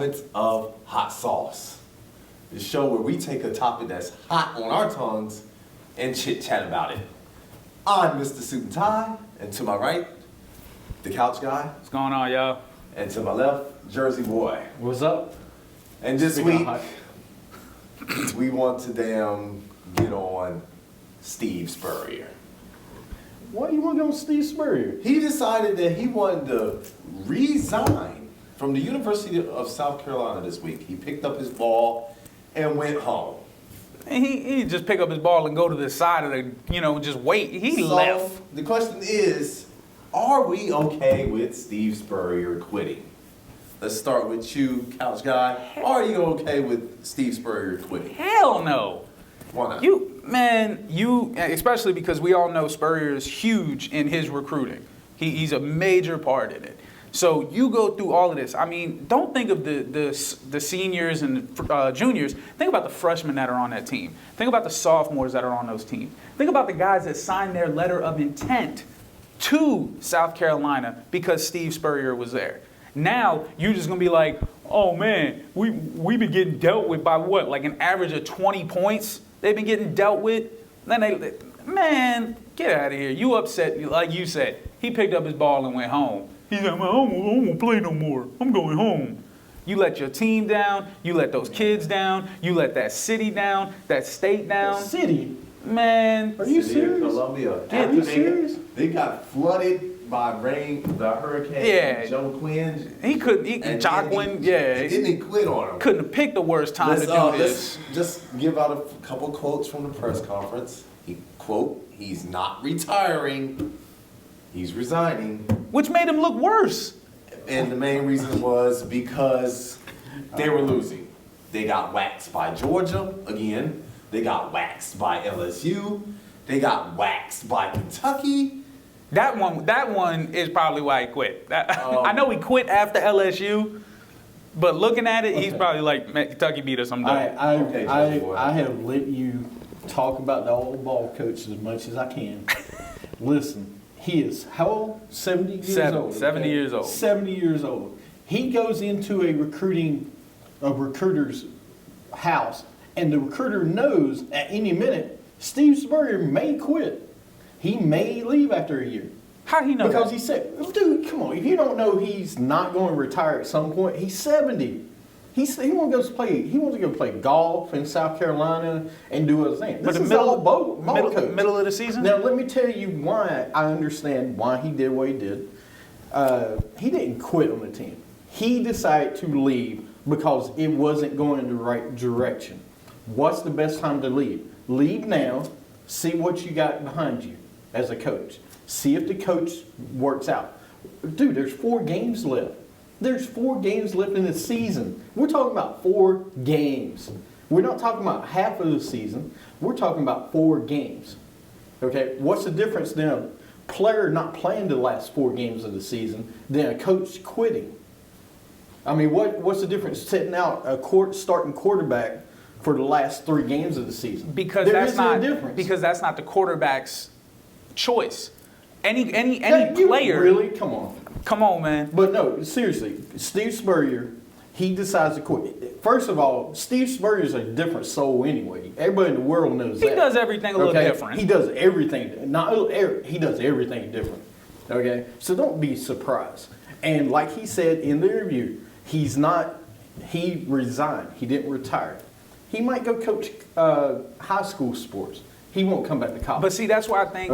moments of hot sauce. The show where we take a topic that's hot on our tongues and chit chat about it. I'm Mr. Suit and Tie, and to my right, the couch guy. What's going on, y'all? And to my left, Jersey boy. What's up? And this week, we want to get on Steve Spurrier. Why do you want to go with Steve Spurrier? He decided that he wanted to resign from the University of South Carolina this week. He picked up his ball and went home. He just pick up his ball and go to the side of the, just wait. He left. The question is, are we okay with Steve Spurrier quitting? Let's start with you, couch guy. Are you okay with Steve Spurrier quitting? Hell no. Why not? Especially because we all know Spurrier is huge in his recruiting. He's a major part in it. So you go through all of this. I mean, don't think of the seniors and the juniors. Think about the freshmen that are on that team. Think about the sophomores that are on those teams. Think about the guys that signed their letter of intent to South Carolina because Steve Spurrier was there. Now you're just gonna be like, oh man, we've been getting dealt with by what? Like an average of 20 points they've been getting dealt with. Then man, get out of here. You upset, like you said. He picked up his ball and went home. He's like, I don't want to play no more. I'm going home. You let your team down. You let those kids down. You let that city down, that state down. City? Man. Are you serious? Columbia. Are you serious? They got flooded by rain, the hurricane. Yeah. Joe Quinn. Jocelyn, Didn't he quit on him? Couldn't have picked the worst time to do this. Let's just give out a couple quotes from the press conference. He's not retiring. He's resigning. Which made him look worse. And the main reason was because they were losing. They got waxed by Georgia again. They got waxed by LSU. They got waxed by Kentucky. That one is probably why he quit. I know he quit after LSU, but looking at it, he's probably like, man, Kentucky beat us. I'm done. I have let you talk about the old ball coach as much as I can. Listen. He is how old? 70 years old. 70 years old. 70 years old. He goes into a recruiter's house, and the recruiter knows at any minute Steve Spurrier may quit. He may leave after a year. How do he know? Because he said, dude, come on. If you don't know he's not going to retire at some point, he's 70. He wants to go play golf in South Carolina and do other things. This is all ball coach. Middle of the season? Now, let me tell you why I understand why he did what he did. He didn't quit on the team. He decided to leave because it wasn't going in the right direction. What's the best time to leave? Leave now. See what you got behind you as a coach. See if the coach works out. Dude, there's 4 games left. There's 4 games left in the season. We're talking about 4 games. We're not talking about half of the season. We're talking about 4 games. Okay? What's the difference then a player not playing the last 4 games of the season than a coach quitting? I mean, what's the difference setting out a starting quarterback for the last 3 games of the season? Because that's not the quarterback's choice. Any player. Really? Come on. Come on, man. But no, seriously, Steve Spurrier, he decides to quit. First of all, Steve Spurrier is a different soul anyway. Everybody in the world knows that. He does everything a little different. He does everything. He does everything different. Okay? So don't be surprised. And like he said in the interview, he resigned. He didn't retire. He might go coach high school sports. He won't come back to college. But see, that's why I think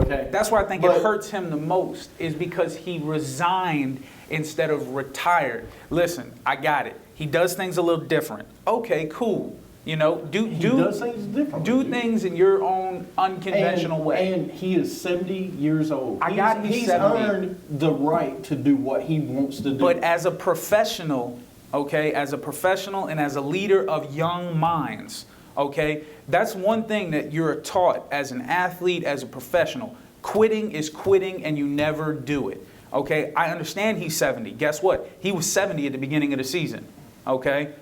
it hurts him the most is because he resigned instead of retired. Listen, I got it. He does things a little different. Okay, cool. He does things different. Do things in your own unconventional way. And he is 70 years old. He's 70. Earned the right to do what he wants to do. But as a professional, and as a leader of young minds, okay, that's one thing that you're taught as an athlete, as a professional. Quitting is quitting and you never do it. Okay, I understand he's 70. Guess what? He was 70 at the beginning of the season. Okay?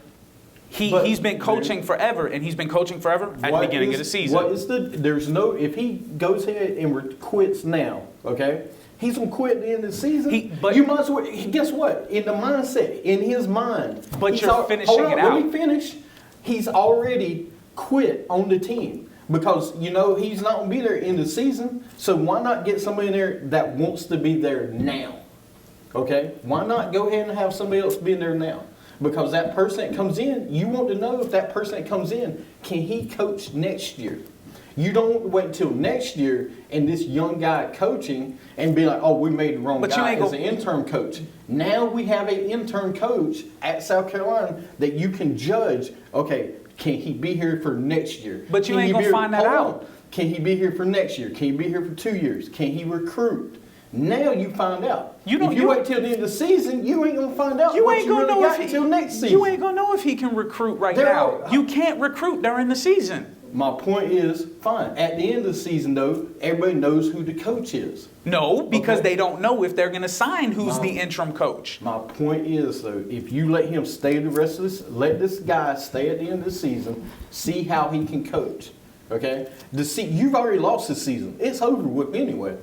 He's been coaching forever, and he's been coaching forever at the beginning of the season. If he goes ahead and quits now, okay, He's gonna quit at the end of the season. But you might as well. Guess what? In the mindset, in his mind. But you're finishing it out. Let me finish. He's already quit on the team because he's not gonna be there in the season. So why not get somebody in there that wants to be there now? Okay. Why not go ahead and have somebody else be in there now? Because that person that comes in, you want to know if that person that comes in, can he coach next year? You don't wait until next year and this young guy coaching and be like, oh, we made the wrong guy as an interim coach. Now we have an intern coach at South Carolina that you can judge, okay, can he be here for next year? But you ain't going to find that out. Can he be here for next year? Can he be here for 2 years? Can he recruit? Now you find out. If you wait till the end of the season, you ain't gonna find out. You ain't gonna know until next season. You ain't gonna know if he can recruit now. You can't recruit during the season. My point is, fine. At the end of the season, though, everybody knows who the coach is. No, because they don't know if they're gonna sign who's the interim coach. My point is, though, if you let him stay the rest of this, let this guy stay at the end of the season, see how he can coach. Okay, you've already lost the season. It's over with anyway.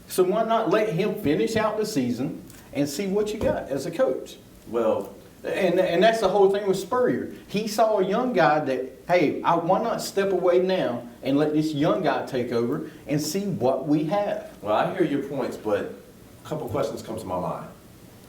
So why not let him finish out the season and see what you got as a coach? Well, and that's the whole thing with Spurrier. He saw a young guy that, hey, why not step away now and let this young guy take over and see what we have? Well, I hear your points, but a couple questions come to my mind.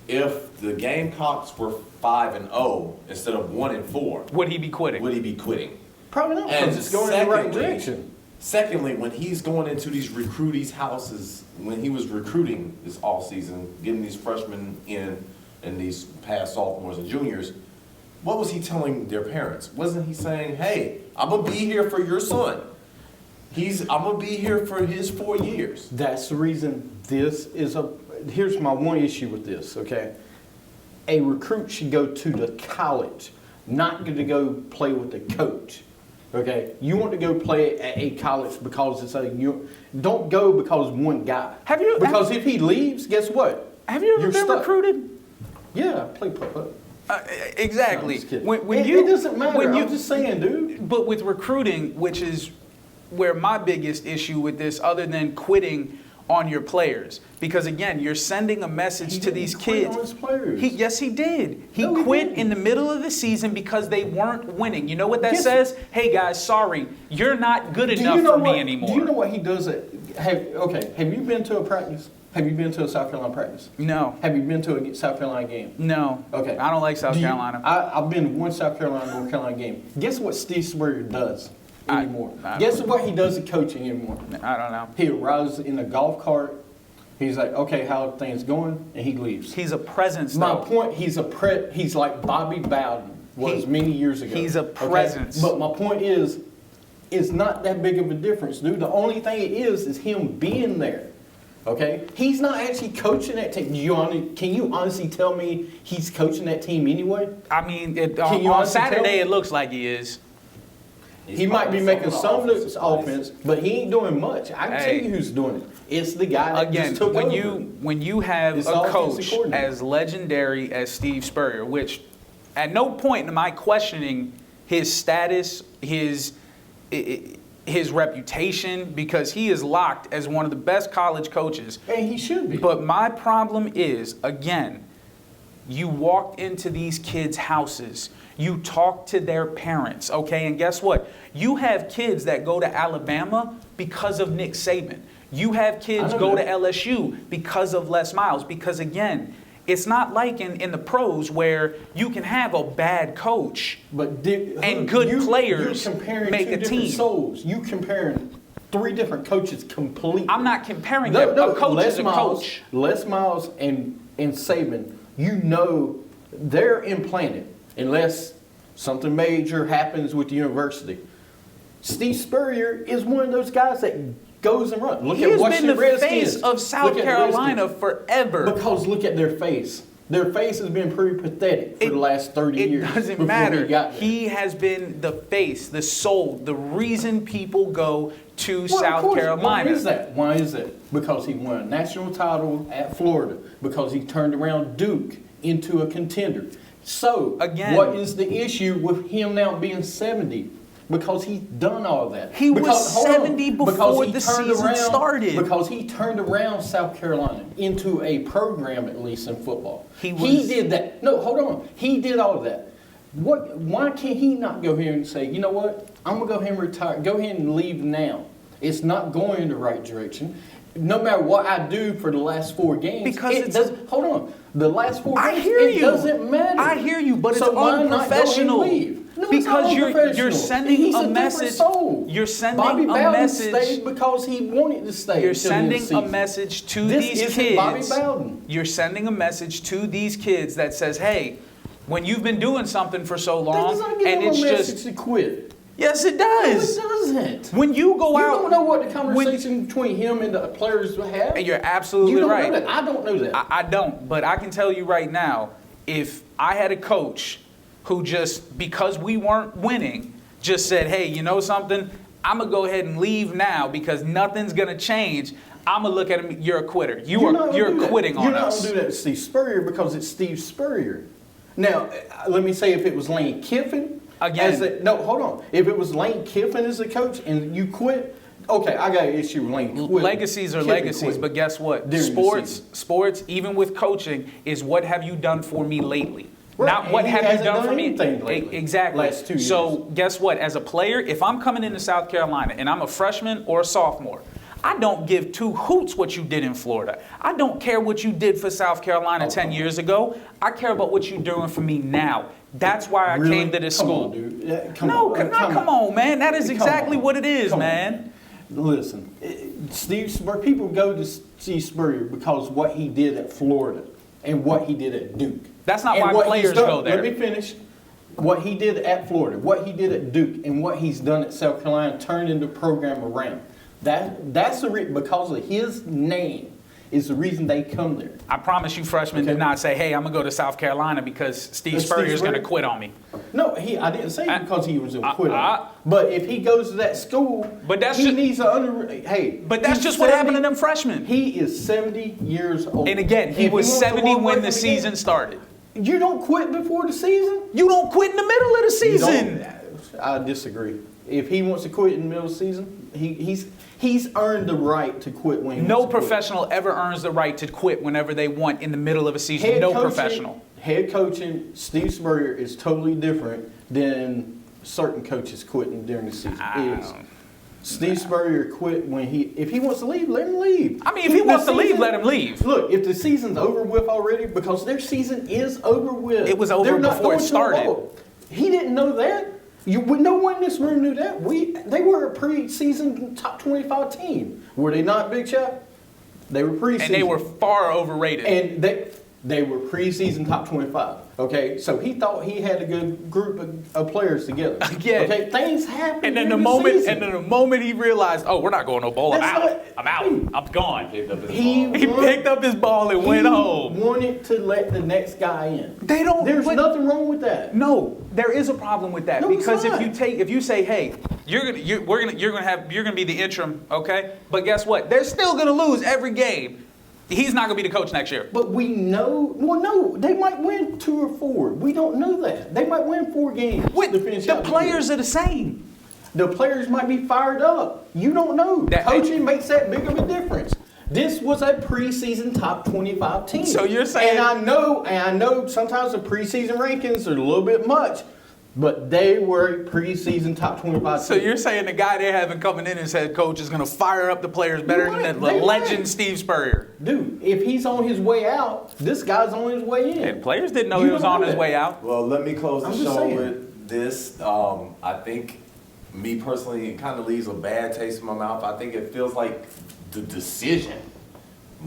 If the Gamecocks were 5-0 instead of 1-4, would he be quitting? Probably not. And it's going in the right direction. Secondly, when he's going into these recruitees' houses, when he was recruiting this offseason, getting these freshmen in and these past sophomores and juniors, what was he telling their parents? Wasn't he saying, hey, I'm going to be here for your son. I'm going to be here for his 4 years. That's the reason here's my one issue with this, okay? A recruit should go to the college, not to go play with the coach. Okay, you want to go play at a college because don't go because one guy. If he leaves, guess what? Have you ever been recruited? Yeah, I play putt-putt. Exactly. No, it doesn't matter. I'm just saying, dude. But with recruiting, which is where my biggest issue with this, other than quitting on your players, because again, you're sending a message to these kids. On his players. Yes, he did. He quit in the middle of the season because they weren't winning. You know what that says? Hey guys, sorry, you're not good enough for me anymore. Do you know what he does? Have you been to a practice? Have you been to a South Carolina practice? No. Have you been to a South Carolina game? No. Okay. I don't like South Carolina. I've been to one South Carolina, North Carolina game. Guess what Steve Spurrier does anymore? Guess what he does in coaching anymore? I don't know. He arrives in a golf cart. He's like, okay, how are things going? And he leaves. He's a presence, My point, he's like Bobby Bowden was many years ago. He's a presence. Okay? But my point is, it's not that big of a difference, dude. The only thing it is him being there. Okay? He's not actually coaching that team. Can you honestly tell me he's coaching that team anyway? I mean, on Saturday it looks like he is. He might be making some of the offense, but he ain't doing much. I can tell you who's doing it. It's the guy that just took over. When you have a coach as legendary as Steve Spurrier, which at no point am I questioning his status, his reputation, because he is locked as one of the best college coaches. And he should be. But my problem is, again, you walked into these kids' houses. You talk to their parents, okay? And guess what? You have kids that go to Alabama because of Nick Saban. You have kids go to LSU because of Les Miles. Because, again, it's not like in the pros where you can have a bad coach and good players make a team. Souls. You comparing 3 different coaches completely. I'm not comparing them. A coach is a coach. Les Miles and Saban, they're implanted unless something major happens with the university. Steve Spurrier is one of those guys that goes and runs. Look at Washington Redskins. He has been the face of South Carolina forever. Because look at their face. Their face has been pretty pathetic for the last 30 years. It doesn't matter. He has been the face, the soul, the reason people go to South Carolina. Why is that? Because he won a national title at Florida. Because he turned around Duke into a contender. So, again, what is the issue with him now being 70? Because he's done all that. He was hold on, 70 before the season started. Because he turned around South Carolina into a program, at least in football. He was- did that. No, hold on. He did all of that. Why can't he not go here and say, you know what? I'm going to go ahead and retire. Go ahead and leave now. It's not going in the right direction. No matter what I do for the last 4 games, Because it doesn't. Hold on, the last 4 I games, hear it you. doesn't matter. I hear you, but So it's why not go ahead and unprofessional. leave? No, it's Because not you're unprofessional. sending He's a different message. soul. You're sending Bobby a Bowden message. stayed because he wanted to stay. You're until the end of sending the a season. message to This these isn't kids. Bobby Bowden. You're sending a message to these kids that says, "Hey, when you've been doing something for so That long, does not give and him it's a message just to quit. yes, it No, does. it doesn't. When you go You out, don't know what the conversation between him and the players have. and you're absolutely You don't right. know that. I don't know that. I don't, but I can tell you right now, if I had a coach who just, because we weren't winning, just said, hey, you know something? I'm going to go ahead and leave now because nothing's going to change. I'm going to look at him, you're a quitter. You're quitting on us. You're not going to do that to Steve Spurrier because it's Steve Spurrier. Now, let me say if it was Lane Kiffin. Again. No, hold on. If it was Lane Kiffin as a coach and you quit, okay, I got an issue with Lane Kiffin. Legacies are Kiffin legacies, quit but guess what? during the season. Sports, even with coaching, is what have you done for me lately? Right, Not and what he have you hasn't done done for me. anything lately. Exactly. Last 2 years. So guess what? As a player, if I'm coming into South Carolina and I'm a freshman or a sophomore, I don't give 2 hoots what you did in Florida. I don't care what you did for South Carolina 10 years ago. I care about what you're doing for me now. That's why I Really? came to this Come school. on, dude. Come on, man. That is Come exactly on. what it is, Come on. man. Listen, Steve Spurrier, people go to Steve Spurrier because what he did at Florida and what he did at Duke. That's not And why what players he's done- go there. Let me finish. What he did at Florida, what he did at Duke, and what he's done at South Carolina turned into program around. That's the because of his name is the reason they come there. I promise you freshmen did not say, hey, I'm going to go to South Carolina because Steve Spurrier is going to quit on me. No, I didn't say because he was a quitter. I- But if he goes to that school, But that's he just- needs a hey. But that's he's just what happened to 70 them freshmen. He is 70 years old. And again, he If was wants to 70 walk away when from the game, season started. You don't quit before the season? You don't quit in the middle of the You season. don't. I disagree. If he wants to quit in the middle of the season, he's earned the right to quit when he No wants to quit. professional ever earns the right to quit whenever they want in the middle of a season. Head No coaching- professional. Head coaching, Steve Spurrier is totally different than certain coaches quitting during the season. Steve Spurrier quit when if he wants to leave, let him leave. I mean, if he wants to leave, let him leave. Look, if the season's over with already, because their season is over with. It was over They're not before it going to a started. bowl. He didn't know that. No one in this room knew that. They were a preseason top 25 team. Were they not, Big Shot? They were preseason. And they were far overrated. And they were preseason top 25. Okay, so he thought he had a good group of players together. Again. Okay, things happen. And then during the moment he realized, oh, we're not going to a bowl. I'm That's out. what- I'm out. I'm gone. He Picked up his ball and went home. He wanted to let the next guy in. They don't. There's but- nothing wrong with that. No, there is a problem with that No, it's because not. if you say, hey, you're gonna be the interim, okay? But guess what? They're still gonna lose every game. He's not gonna be the coach next year. But we know, well, no, they might win 2 or 4. We don't know that. They might win 4 games to finish The out players year. are the same. The players might be fired up. You don't know. Coaching makes that big of a difference. This was a preseason top 25 team. So you're saying- And I know sometimes the preseason rankings are a little bit much, but they were a preseason top 25 So team. you're saying the guy they're having coming in as head coach is gonna fire up the players better than the They legend might. Steve Spurrier? Dude, if he's on his way out, this guy's on his way in. And players didn't know You he was don't on know his that. way out. Well, let me close the I'm just show saying. with this. I think, me personally, it kind of leaves a bad taste in my mouth. I think it feels like the decision.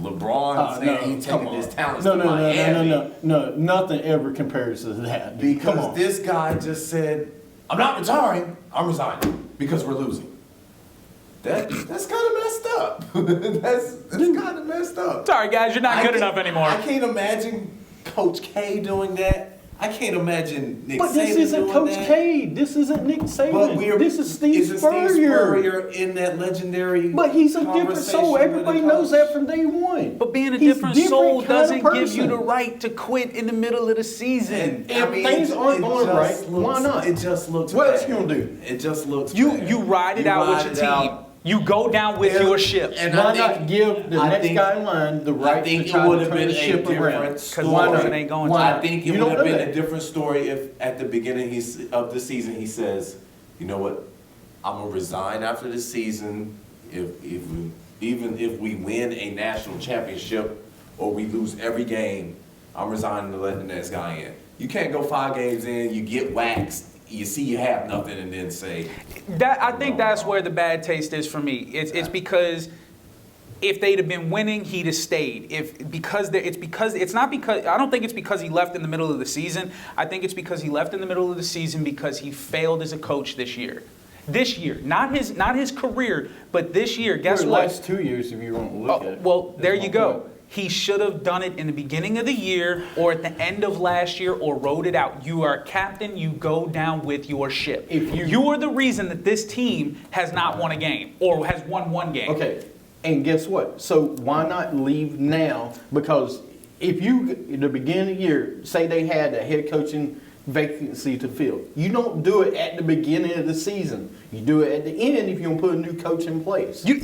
LeBron saying he's taking his talents to Miami. No, nothing ever compares to that. Dude. Come Because on. this guy just said, I'm not retiring, I'm resigning because we're losing. That's kind of messed up. that's kind of messed up. Sorry guys, you're not good can't- enough anymore. I can't imagine Coach K doing that. I can't imagine Nick But Saban this isn't doing Coach that. K. This isn't Nick But Saban. This is Steve isn't Spurrier. Steve Spurrier in that legendary But he's a different conversation soul. with Everybody the knows coach? that from day one. But being a He's different different soul kind of doesn't give you person. the right to quit in the middle of the season. If things aren't going right, why not? It just looks What bad. else you gonna do? It just looks You bad. you ride it out with your ride it team. out. You go down with your ship. And Why I not think- give the I next think- guy in line the I right think to it try would to have turn been the a ship around? different story. Why not? It ain't going Why to. I not? think You it don't would have know been that. a different story if at the beginning of the season he says, you know what, I'm gonna resign after the season even if we win a national championship or we lose every game, I'm resigning to let the next guy in. You can't go 5 games in, you get waxed, you see you have nothing, and then say That I think that's where the bad taste is for me. It's because if they'd have been winning, he'd have stayed. It's not because I don't think it's because he left in the middle of the season. I think it's because he left in the middle of the season because he failed as a coach this year. This year, not his career, but this year. Guess The what? last 2 years, if you want to look at it. Well, there That's you my go. point. He should have done it in the beginning of the year or at the end of last year or wrote it out. You are a captain. You go down with your ship. You are the reason that this team has not won a game or has won one game. Okay, and guess what? So why not leave now? Because if you, in the beginning of the year, say they had a head coaching vacancy to fill, you don't do it at the beginning of the season. You do it at the end if you don't put a new coach in place. You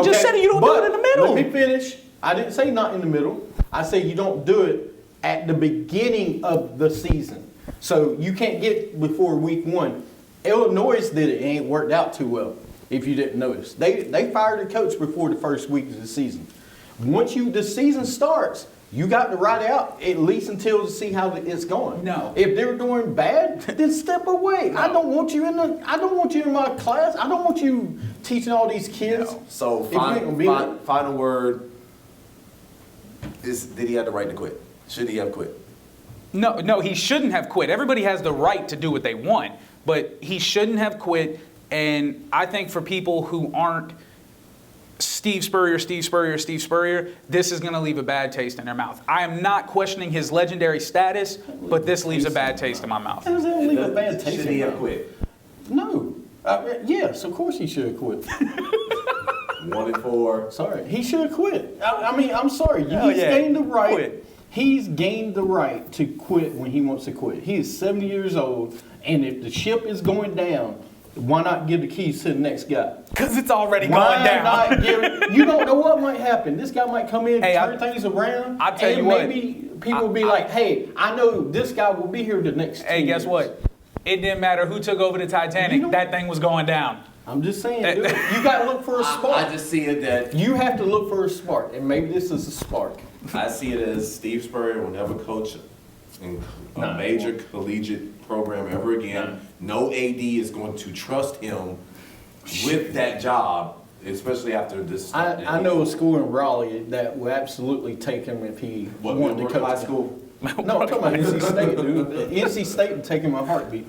just said you don't do it in the middle. Let me finish. I didn't say not in the middle. I say you don't do it at the beginning of the season. So you can't get before week 1. Illinois did it. It ain't worked out too well, if you didn't notice. They fired the coach before the first week of the season. Once the season starts, you got to ride out at least until to see how it's going. No. If they're doing bad, then step away. I don't want you in my class. I don't want you teaching all these kids. So If you ain't gonna be there. final word is, did he have the right to quit? Should he have quit? No, he shouldn't have quit. Everybody has the right to do what they want, but he shouldn't have quit. And I think for people who aren't Steve Spurrier, this is going to leave a bad taste in their mouth. I am not questioning his legendary status, but this leaves a bad taste in my mouth. How does that leave a bad taste Should in he your have mouth? quit? No. Yes, of course he should have quit. 1-4. Sorry, he should have quit. I mean, I'm sorry. Hell He's yeah, gained the right. quit. He's gained the right to quit when he wants to quit. He is 70 years old, and if the ship is going down, why not give the keys to the next guy? Because it's already Why going down. not you don't know what might happen. This guy might come in, Hey, turn things around. I'll tell and you what. maybe people will be like, hey, I know this guy will be here the next 2 Hey, guess years. what? It didn't matter who took over the You Titanic. don't- That thing was going down. I'm just saying, dude, you got to look for a spark. I just see it that You have to look for a spark, and maybe this is a spark. I see it as Steve Spurrier will never coach in a No. major collegiate program ever again. No AD is going to trust him with that job, especially after this. I know a school in Raleigh that will absolutely take him if he What, wanted to Millbrook coach High them. School? No, I'm talking about NC State, dude. NC State would take him a heartbeat.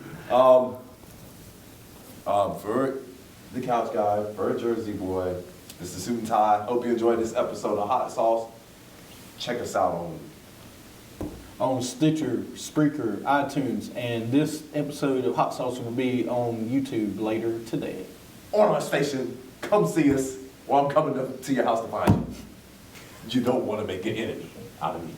For the couch guy, for Jersey boy, this is Suit and Tie. Hope you enjoyed this episode of Hot Sauce. Check us out On Stitcher, Spreaker, iTunes, and this episode of Hot Sauce will be on YouTube later today. on our station. Come see us, or I'm coming to your house to find you. You don't want to make an enemy out of me.